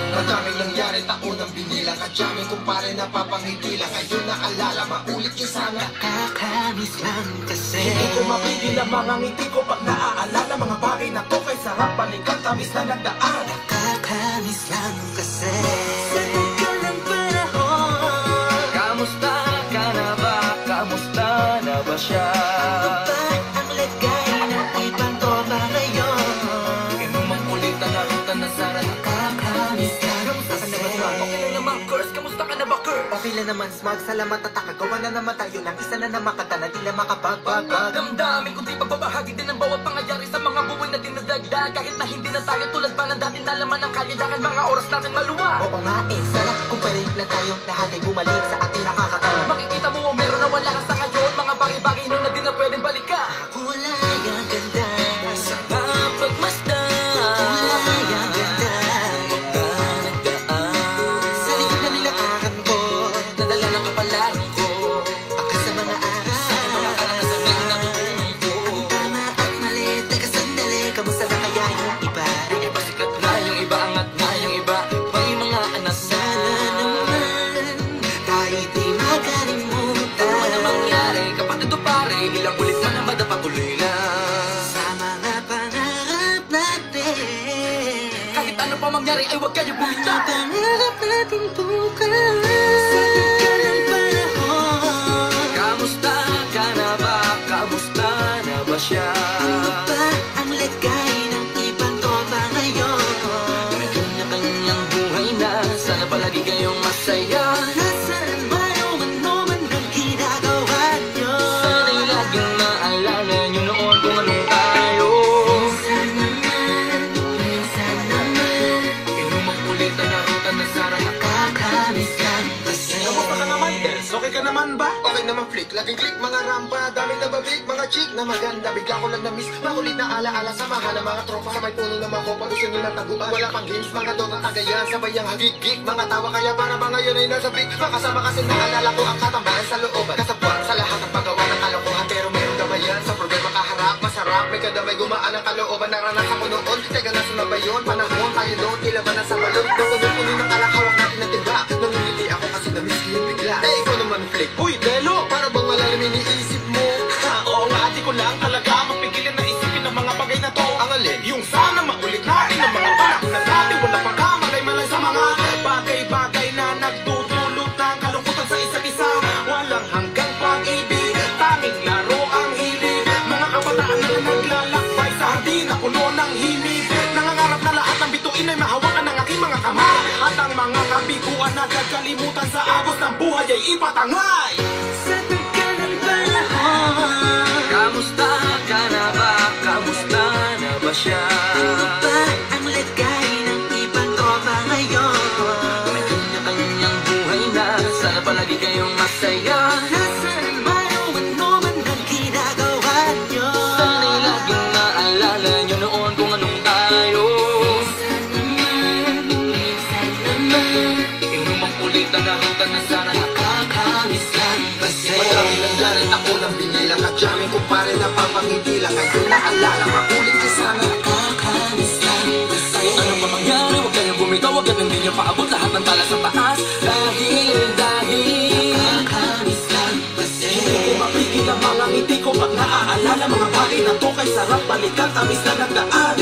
Madaming nangyari, taon ang binilang. Kadyaming kumpare na papangiti lang. Ngayon naalala, maulit yung sana. Nakakamiss lang kasi Hindi ko mapigil ang mga ngiti ko pag naaalala. Mga bagay na to kay sarap balikan, tamis na nagdaan. Nakakamiss lang kasi sa tagal ng panahon. Kamusta ka na ba? Kamusta na ba siya? Ano ba ang lagay ng ibang tropa ngayon? Inumang ulit na narutan na sana. Nakakamiss lang Kamusta ka na ba, kasi Smug? Okay lang naman, Curse. Kamusta ka na ba, Curse? Okay lang naman, Smug. Salamat at nakagawa na naman tayo ng isa na naman kanta na di na makapagbabag. Damdamin kundi pagbabahagi din ang bawat pangyayari sa mga buhay na dinadagdag. Kahit na hindi na tayo tulad pa ng dati na laman ng kalye. Dahil mga oras natin maluwag. Oo nga eh, sarap kung palit lang tayo. Lahat ay bumalik sa ating nakakatawan. Makikita mo meron na wala ka sa ngayon. Mga bagay-bagay nun na di na pwedeng balikan. Kulay ang ganda Sa pagmasdan, Kulay ang ganda nagdaan sa likod na nilakaran ko. nadala ng kapalaran ko. Baka sa mga araw Mga kalangasanin na ko. tama at mali. Teka sandali, kamusta na kaya yung iba? Yung iba sikat na, yung iba angat na, yung iba may mga anak na. Sana naman tayo di makalimutan. Ano na mangyari kapag ito pare, ilang ulit man na madapatuloy na. Sa mga pangarap natin. Kahit ano pa mangyari ay huwag kayo Mga bumitaw. pangarap natin bukas. Sa tagal ng panahon. Kamusta ka na ba? Kamusta na ba siya? Ano ba ang lagay ng ibang tropa ngayon? May kanya-kanyang buhay na, sana palagi kayong masaya. Nasaan man o ano man ang ginagawa nyo? Sana'y laging maalala nyo noon kung anong tayo. Minsan naman Inumang ulit ang narutan na sana. nakakamiss lang kasi. Kamusta ka naman, Des? Okay ka naman ba? Okay naman, Flick. Laging click, mga rampa. Daming nababig, mga chick na maganda. Bigla ko lang na-miss. Makulit na alaala sa mga ng mga tropa. Sa may puno ng mga kopa. Gusto nyo ng taguan. Wala pang games, mga dota tagayan. Sabay ang hagig-gig. Mga tawa kaya para ba ngayon ay nasa big. Makasama kasi naalala ko ang katambahan sa looban. Kasabuan sa lahat ng paggawa ng kalokohan. Pero meron damayan sa problema kaharap. Masarap, may kadamay gumaan ang kalooban. Naranasan ko noon. Teka, nasa na ba yun? Panahon tayo doon. Tilaban na sa balon. Nakunin ng kalakawak natin ng timba. Nangingiti ako kasi na-miss ko yung bigla. Eh, ikaw naman, Flick. Uy, Delo! Para bang malalim iniisip mo? Oo nga, di ko lang talaga mapigilin na isipin ang mga bagay na to. Ang alin? Yung sana maulit natin ang mga panahon na dati. Wala pang kamalay-malay sa mga bagay-bagay na nagdudulot ng kalungkutan sa isa't isa. Walang hanggang pag-ibig, tanging laro ang hilig. Mga kabataan na naglalakbay sa hardin na puno ng himig. Nangangarap na lahat ng bituin ay mahawakan ng aking mga kamay. At ang mga kabiguan na nagkalimutan sa agos ng buhay ay ipatangay. Sa tagal ng panahon. Kamusta ka na ba? Kamusta na ba siya? Ano ba ang lagay ng ibang tropa ngayon? May kanya-kanyang buhay na, sana palagi kayong masaya. Nasaan man o ano man ang ginagawa nyo? Sana'y laging maalala nyo noon kung anong tayo. Minsan naman Inumang ulit ang narutan na sana. nakakamiss lang kasi. Madami nangyari, ako lang binilang. Kadyaming kumpare na papangiti lang. Ngayon naalala, maulit ka sana. Nakakamiss lang kasi. Kung ano pa mangyari, huwag kayong bumitaw. Huwag ganun din yung paabot lahat ng tala sa taas. Dahil Nakakamiss lang kasi. Hindi ko mapigil ang mga ngiti ko pag naaalala. Mga bagay na to kay sarap balikan, tamis na nagdaan.